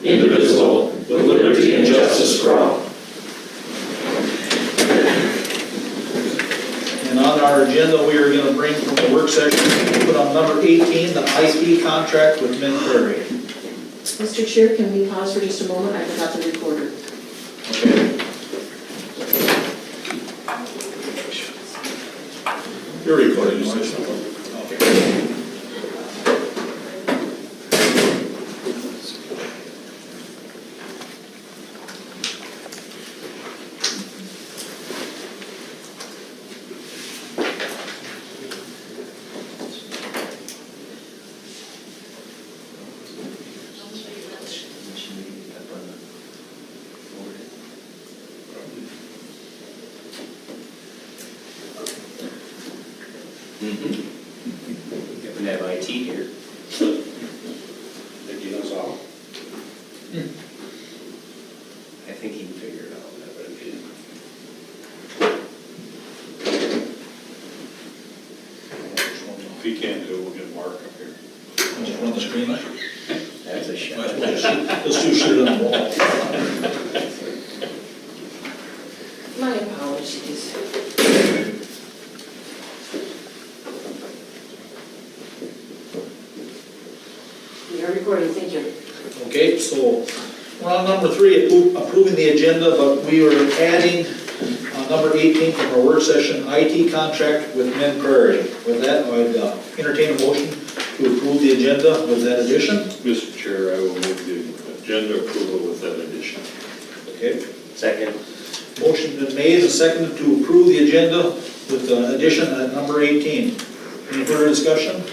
indivisible, with liberty and justice for all. And on our agenda, we are going to bring from the work session, put on number 18, the IT contract with Minn Prairie. Mr. Chair, can we pause for just a moment? I forgot the recorder. Okay. You're recording, okay. We have IT here. Think he knows all? I think he can figure it out, but if he didn't. If he can't do it, we'll get Mark up here. Just run the screen. That's a shot. Let's do shoot it on the wall. My apologies. We are recording, thank you. Okay, so we're on number 3, approving the agenda, but we are adding number 18 from our work session, IT contract with Minn Prairie. With that, I'd entertain a motion to approve the agenda with that addition. Mr. Chair, I will move the agenda approval with that addition. Okay. Second. Motion been made and seconded to approve the agenda with the addition at number 18. Any further discussion?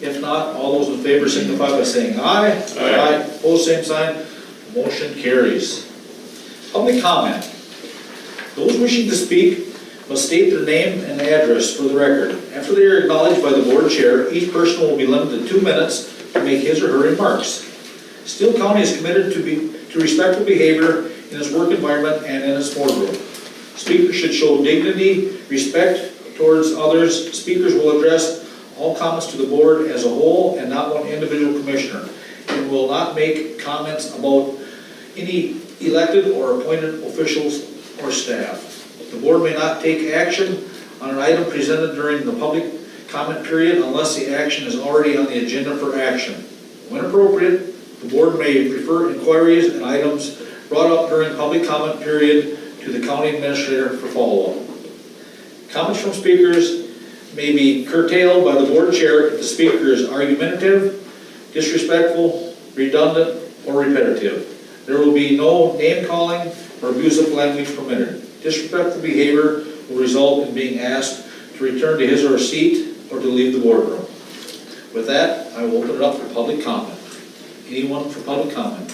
If not, all those in favor signify by saying aye. Aye. Opposed, same sign. Motion carries. Public comment. Those wishing to speak must state their name and address for the record. After they are acknowledged by the board chair, each person will be limited to 2 minutes to make his or her remarks. Steele County is committed to respectful behavior in its work environment and in its boardroom. Speakers should show dignity, respect towards others. Speakers will address all comments to the board as a whole and not one individual commissioner, and will not make comments about any elected or appointed officials or staff. The board may not take action on an item presented during the public comment period unless the action is already on the agenda for action. When appropriate, the board may refer inquiries and items brought up during public comment period to the county administrator for follow-up. Comments from speakers may be curtailed by the board chair if the speaker is argumentative, disrespectful, redundant, or repetitive. There will be no name-calling or abusive language permitted. Disrespectful behavior will result in being asked to return to his or her seat or to leave the boardroom. With that, I will open it up for public comment. Anyone for public comment?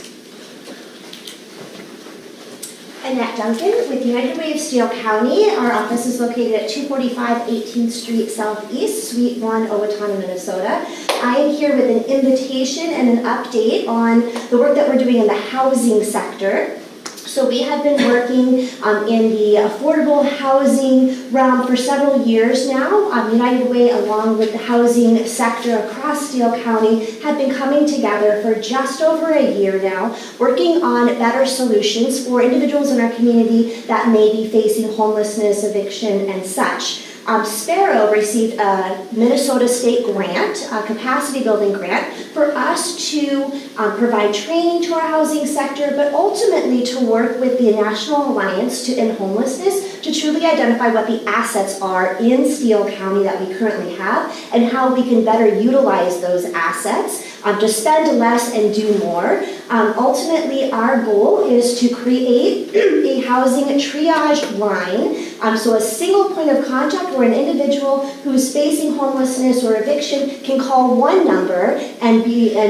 Annette Duncan with United Way of Steele County. Our office is located at 245 18th Street Southeast, Suite 1, Owatonna, Minnesota. I am here with an invitation and an update on the work that we're doing in the housing sector. So we have been working in the affordable housing realm for several years now. United Way, along with the housing sector across Steele County, have been coming together for just over a year now, working on better solutions for individuals in our community that may be facing homelessness, eviction, and such. Sparrow received a Minnesota state grant, a capacity building grant, for us to provide training to our housing sector, but ultimately to work with the National Alliance to End Homelessness to truly identify what the assets are in Steele County that we currently have and how we can better utilize those assets to spend less and do more. Ultimately, our goal is to create a housing triage line, so a single point of contact where an individual who is facing homelessness or eviction can call one number and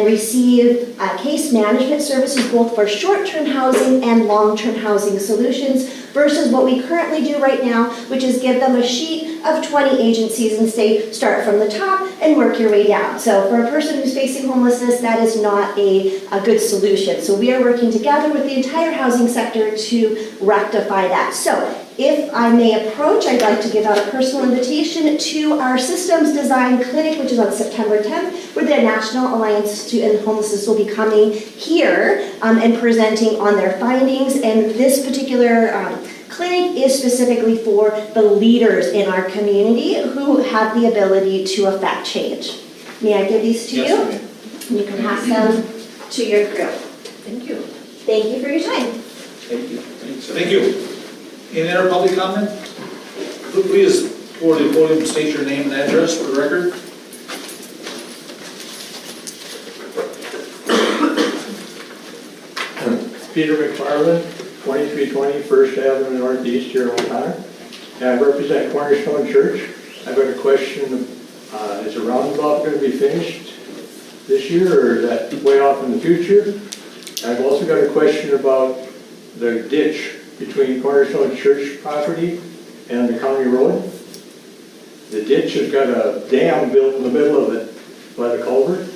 receive case management services both for short-term housing and long-term housing solutions versus what we currently do right now, which is give them a sheet of 20 agencies and say, start from the top and work your way down. So for a person who's facing homelessness, that is not a good solution. So we are working together with the entire housing sector to rectify that. So If I may approach, I'd like to give out a personal invitation to our Systems Design Clinic, which is on September 10th, where the National Alliance to End Homelessness will be coming here and presenting on their findings. And this particular clinic is specifically for the leaders in our community who have the ability to affect change. May I give these to you? Yes, And you can pass them to your crew. Thank you. Thank you for your time. Thank you. Thank you. Any other public comment? Please, for the podium, state your name and address for the record. Peter McFarland, 2320 First Avenue Northeast here in Owatonna. And I represent Cornerstone Church. I've got a question, is the roundabout going to be finished this year, or is that way off in the future? I've also got a question about the ditch between Cornerstone Church property and the county road. The ditch has got a dam built in the middle of it by the culvert.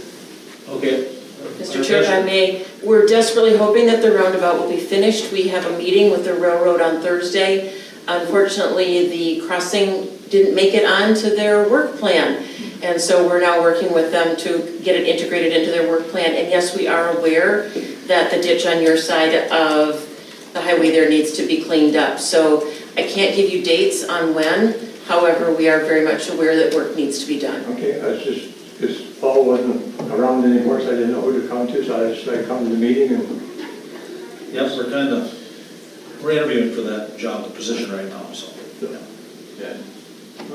Okay. Mr. Chair, if I may, we're desperately hoping that the roundabout will be finished. We have a meeting with the railroad on Thursday. Unfortunately, the crossing didn't make it onto their work plan. And so we're now working with them to get it integrated into their work plan. And yes, we are aware that the ditch on your side of the highway there needs to be cleaned up. So I can't give you dates on when. However, we are very much aware that work needs to be done. Okay, I was just, because Paul wasn't around anymore, so I didn't know who to come to, so I just come to the meeting and. Yes, we're interviewing for that job, the position right now, so. Yeah.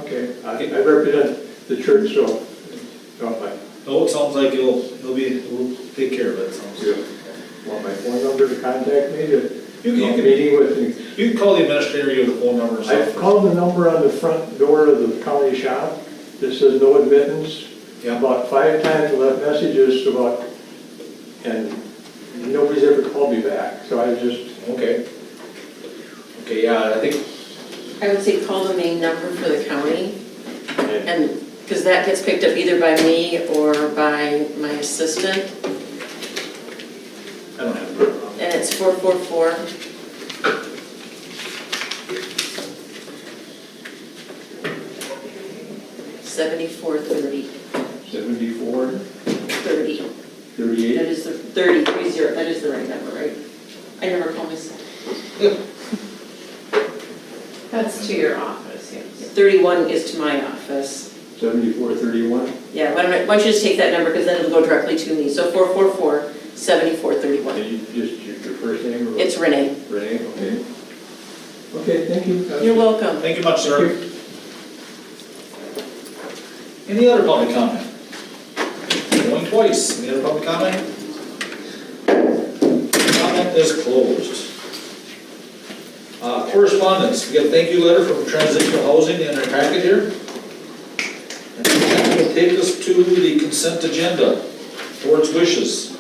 Okay, I represent the church, so, No, it sounds like we'll take care of it, sounds good. want my phone number to contact me to You can- meeting with me. You can call the administrator, you have the phone number and I've stuff. called the number on the front door of the county shop that says no admittance. Yeah. About 5 times I left messages and nobody's ever called me back, so I just. Okay. Okay, yeah, I think, I would say call the main number for the county, and, because that gets picked up either by me or by my assistant, I don't have a problem. and it's 444. 7430. 74, 30. 38. That is the 3030. That is the right number, right? I never call myself. That's to your office, yes. 31 is to my office. 7431. Yeah, why don't you just take that number, because then it'll go directly to me. So 444-7431. And you just your first name or? It's Renee. Renee, okay. Okay, thank you. You're welcome. Thank you much, sir. Any other public comment? Going twice. Any other public comment? Comment is closed. Correspondence. We got a thank you letter from Transitional Housing in our packet here. And that will take us to the consent agenda. Board's wishes.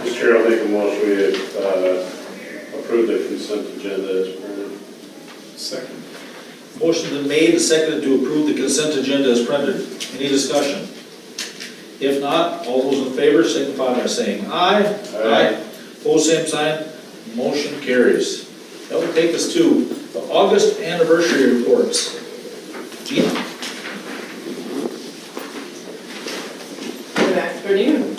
Mr. Chair, I'll make a motion we approve the consent agenda as printed. Second. Motion been made and seconded to approve the consent agenda as printed. Any discussion? If not, all those in favor signify by saying aye. Aye. Pose same sign. Motion carries. That will take us to the August anniversary reports. Gina? Good afternoon.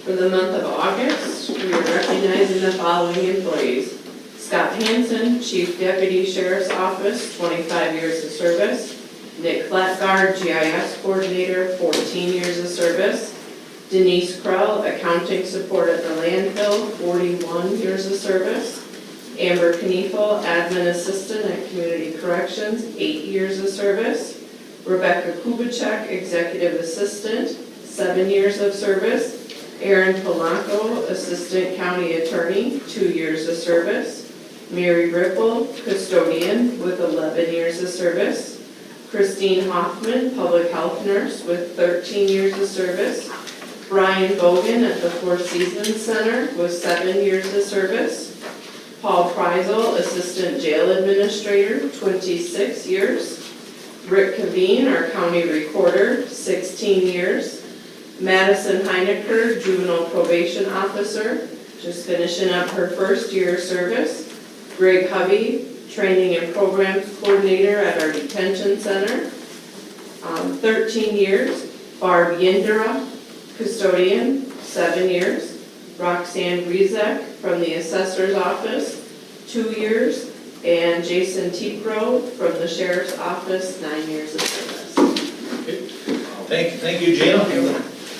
For the month of August, we are recognizing the following employees. Scott Hansen, Chief Deputy Sheriff's Office, 25 years of service. Nick Flatgard, GIS Coordinator, 14 years of service. Denise Krell, Accounting Support at the Landfill, 41 years of service. Amber Kniefel, Admin Assistant at Community Corrections, 8 years of service. Rebecca Kubicek, Executive Assistant, 7 years of service. Aaron Polanco, Assistant County Attorney, 2 years of service. Mary Ripple, Custodian, with 11 years of service. Christine Hoffman, Public Health Nurse, with 13 years of service. Brian Bogan at the Four Seasons Center, with 7 years of service. Paul Preisel, Assistant Jail Administrator, 26 years. Rick Kaveen, our County Recorder, 16 years. Madison Heinecker, Juvenile Probation Officer, just finishing up her first year of service. Greg Hovey, Training and Programs Coordinator at our Detention Center, 13 years. Barb Yindra, Custodian, 7 years. Roxanne Rezek from the Assessor's Office, 2 years. And Jason Tepro from the Sheriff's Office, 9 years of service. Thank you, Gina.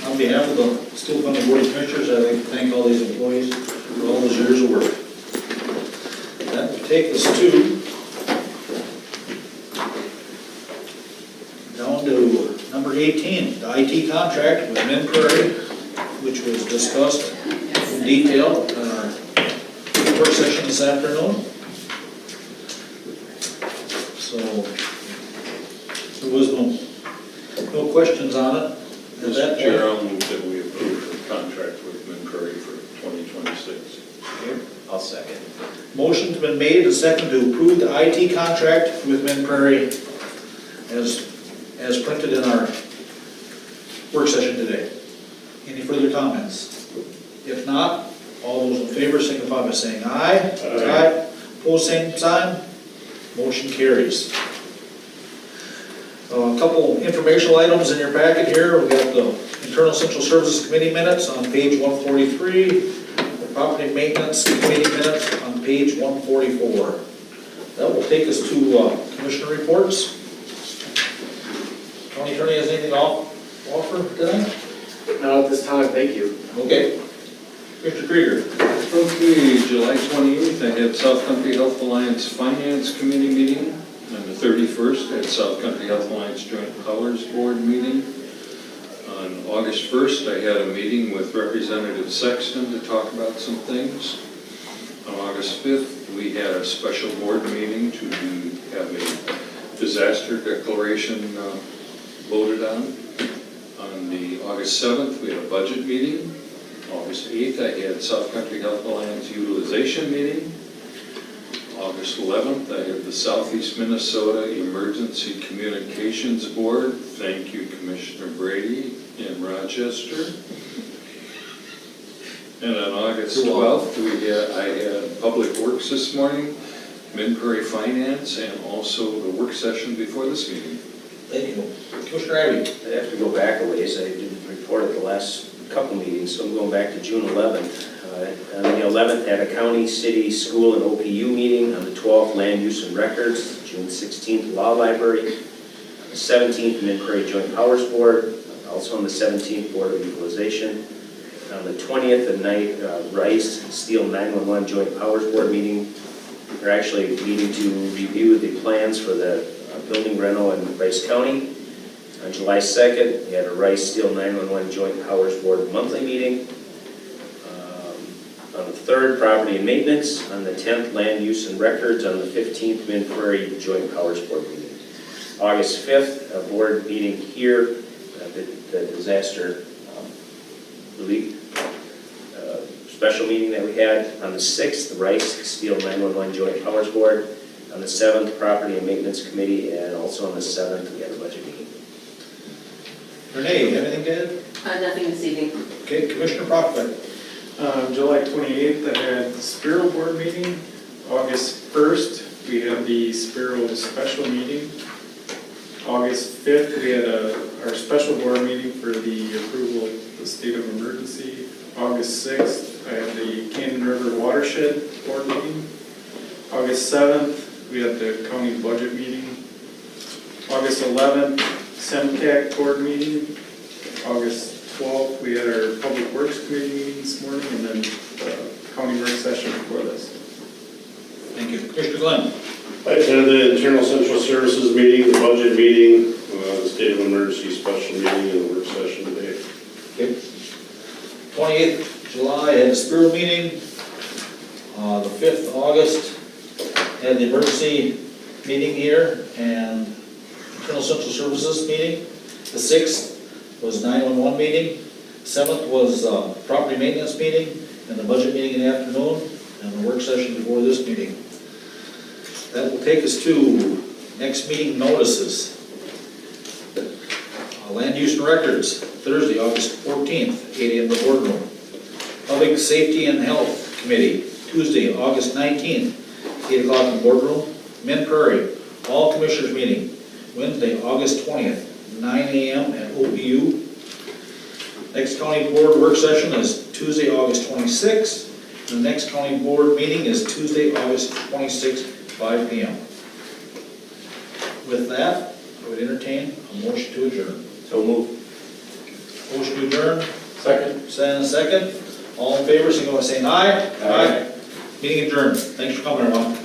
On behalf of the Steel County Board of Commissioners, I'd like to thank all these employees for all those years of work. That will take us down to number 18, the IT contract with Min Prairie, which was discussed in detail in our work session this afternoon. So there was no questions on it. Mr. Chair, I'll move that we approve the contract with Min Prairie for 2026. Okay, I'll second. Motion's been made and seconded to approve the IT contract with Min Prairie as printed in our work session today. Any further comments? If not, all those in favor signify by saying aye. Aye. Opposed, same sign. Motion carries. A couple informational items in your packet here. We've got the Internal Central Services Committee minutes on page 143, the Property Maintenance Committee minutes on page 144. That will take us to Commissioner reports. County Attorney has anything to offer tonight? Not at this time, thank you. Okay. Mr. Krieger. Okay, July 28th, I had South Country Health Alliance Finance Committee meeting. On the 31st, I had South Country Health Alliance Joint Powers Board meeting. On August 1st, I had a meeting with Representative Sexton to talk about some things. On August 5th, we had a special board meeting to have a disaster declaration voted on. On the August 7th, we had a budget meeting. August 8th, I had South Country Health Alliance utilization meeting. August 11th, I had the Southeast Minnesota Emergency Communications Board. Thank you, Commissioner Brady in Rochester. And on August 12th, I had Public Works this morning, Min Prairie Finance, and also the work session before this meeting. Thank you. Commissioner Ivey. I have to go back a ways. I didn't report at the last couple meetings, so I'm going back to June 11th. On the 11th, had a county, city, school, and OPU meeting. On the 12th, land use and records. June 16th, law library. On the 17th, Min Prairie Joint Powers Board. Also on the 17th, Board of Equalization. On the 20th at night, Rice Steel 911 Joint Powers Board meeting. They're actually meeting to review the plans for the building rental in Rice County. On July 2nd, we had a Rice Steel 911 Joint Powers Board monthly meeting. On the 3rd, Property and Maintenance. On the 10th, Land Use and Records. On the 15th, Min Prairie Joint Powers Board meeting. August 5th, a board meeting here at the disaster relief special meeting that we had. On the 6th, the Rice Steel 911 Joint Powers Board. On the 7th, Property and Maintenance Committee. And also on the 7th, we had a budget meeting. Renee, anything to add? Nothing this evening. Okay, Commissioner Brockman. July 28th, I had the Spiro Board meeting. August 1st, we had the Spiro special meeting. August 5th, we had our special board meeting for the approval of the state of emergency. August 6th, I had the Canyon River Watershed Board meeting. August 7th, we had the county budget meeting. August 11th, SEMCAC Board meeting. August 12th, we had our Public Works Committee meeting this morning, and then the county work session before this. Thank you. Commissioner Glenn. I attended the Internal Central Services meeting, the budget meeting, the state of emergency special meeting, and the work session today. Okay. 28th July, had the Spiro meeting. The 5th August, had the emergency meeting here and Internal Central Services meeting. The 6th was 911 meeting. 7th was property maintenance meeting and the budget meeting in the afternoon and the work session before this meeting. That will take us to next meeting notices. Land use and records, Thursday, August 14th, 8 a.m. in the boardroom. Public Safety and Health Committee, Tuesday, August 19th, 8 o'clock in the boardroom. Mint Prairie, all commissioners meeting, Wednesday, August 20th, 9 a.m. at OPU. Next county board work session is Tuesday, August 26th. The next county board meeting is Tuesday, August 26th, 5 p.m. With that, I would entertain a motion to adjourn. So move. Motion to adjourn, Second. second. All in favor, signal by saying aye. Aye. Meeting adjourned. Thanks for coming, everyone.